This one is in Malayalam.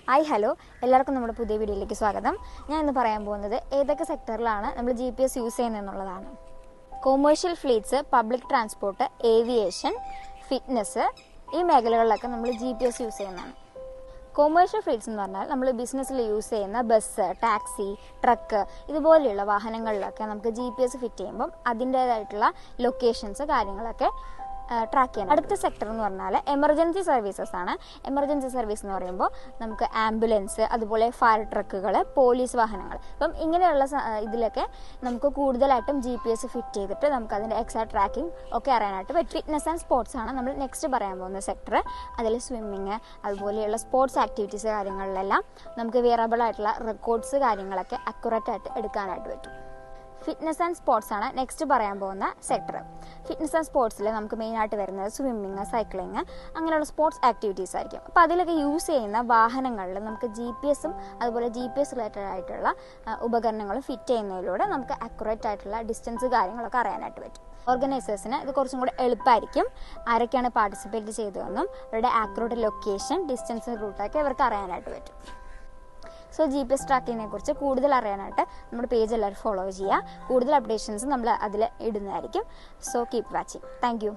ഹായ് ഹലോ എല്ലാവർക്കും നമ്മുടെ പുതിയ വീഡിയോയിലേക്ക് സ്വാഗതം. ഞാൻ ഇന്ന് പറയാൻ പോകുന്നത് ഏതൊക്കെ സെക്ടറിലാണ് നമ്മൾ GPS യൂസ് ചെയ്യുന്നതെന്നുള്ളതാണ്. Commercial fleets, public transport, aviation, fitness, ഈ മേഖലകളിലൊക്കെ നമ്മൾ GPS യൂസ് ചെയ്യുന്നതാണ്. കൊമേഴ്ഷ്യൽ ഫ്ലീറ്റ്സ് എന്ന് പറഞ്ഞാൽ നമ്മൾ ബിസിനസ്സിൽ യൂസ് ചെയ്യുന്ന ബസ്, ടാക്സി, ട്രക്ക് ഇതുപോലെയുള്ള വാഹനങ്ങളിലൊക്കെ നമുക്ക് GPS ഫിറ്റ് ചെയ്യുമ്പം അതിൻ്റേതായിട്ടുള്ള ലൊക്കേഷൻസ് കാര്യങ്ങളൊക്കെ ട്രാക്ക് ചെയ്യാൻ. അടുത്ത സെക്ടർ എന്ന് പറഞ്ഞാൽ എമർജൻസി സർവീസസ് ആണ്. എമർജൻസി സർവീസ് എന്ന് പറയുമ്പോൾ നമുക്ക് ആംബുലൻസ്, അതുപോലെ ഫയർ ട്രക്കുകൾ, പോലീസ് വാഹനങ്ങൾ, അപ്പം ഇങ്ങനെയുള്ള ഇതിലൊക്കെ നമുക്ക് കൂടുതലായിട്ടും GPS ഫിറ്റ് ചെയ്തിട്ട് നമുക്ക് അതിൻ്റെ എക്സാക്ട് ട്രാക്കിംഗ് ഒക്കെ അറിയാനായിട്ട് പറ്റും. ഫിറ്റ്നസ് ആൻഡ് സ്പോർട്സ് ആണ് നമ്മൾ നെക്സ്റ്റ് പറയാൻ പോകുന്ന സെക്ടർ. അതിൽ സ്വിമ്മിങ്, അതുപോലെയുള്ള സ്പോർട്സ് ആക്ടിവിറ്റീസ് കാര്യങ്ങളിലെല്ലാം നമുക്ക് വിയറബിൾ ആയിട്ടുള്ള റെക്കോർഡ്സ് കാര്യങ്ങളൊക്കെ അക്യുറേറ്റ് ആയിട്ട് എടുക്കാനായിട്ട് പറ്റും. ഫിറ്റ്നസ് ആൻഡ് സ്പോർട്സ് ആണ് നെക്സ്റ്റ് പറയാൻ പോകുന്ന സെക്ടർ. ഫിറ്റ്നസ് ആൻഡ് സ്പോർട്സിൽ നമുക്ക് മെയിനായിട്ട് വരുന്നത് സ്വിമ്മിങ്, സൈക്ലിങ്, അങ്ങനെയുള്ള സ്പോർട്സ് ആക്ടിവിറ്റീസ് ആയിരിക്കും. അപ്പോൾ അതിലൊക്കെ യൂസ് ചെയ്യുന്ന വാഹനങ്ങളിൽ നമുക്ക് GPS അതുപോലെ GPS റിലേറ്റഡ് ആയിട്ടുള്ള ഉപകരണങ്ങളും ഫിറ്റ് ചെയ്യുന്നതിലൂടെ നമുക്ക് അക്യുറേറ്റ് ആയിട്ടുള്ള ഡിസ്റ്റൻസ് കാര്യങ്ങളൊക്കെ അറിയാനായിട്ട് പറ്റും. ഓർഗനൈസേഴ്സിന് ഇത് കുറച്ചും കൂടെ എളുപ്പമായിരിക്കും. ആരൊക്കെയാണ് പാർട്ടിസിപ്പേറ്റ് ചെയ്തതെന്നും അവരുടെ ആക്യുറേറ്റ് ലൊക്കേഷൻ, ഡിസ്റ്റൻസ്, റൂട്ടൊക്കെ അവർക്ക് അറിയാനായിട്ട് പറ്റും. സോ GPS ട്രാക്കിങ്ങിനെ കുറിച്ച് കൂടുതൽ അറിയാനായിട്ട് നമ്മുടെ പേജ് എല്ലാവരും ഫോളോ ചെയ്യുക. കൂടുതൽ അപ്ഡേഷൻസ് നമ്മൾ അതിൽ ഇടുന്നതായിരിക്കും. So keep watching. Thank you.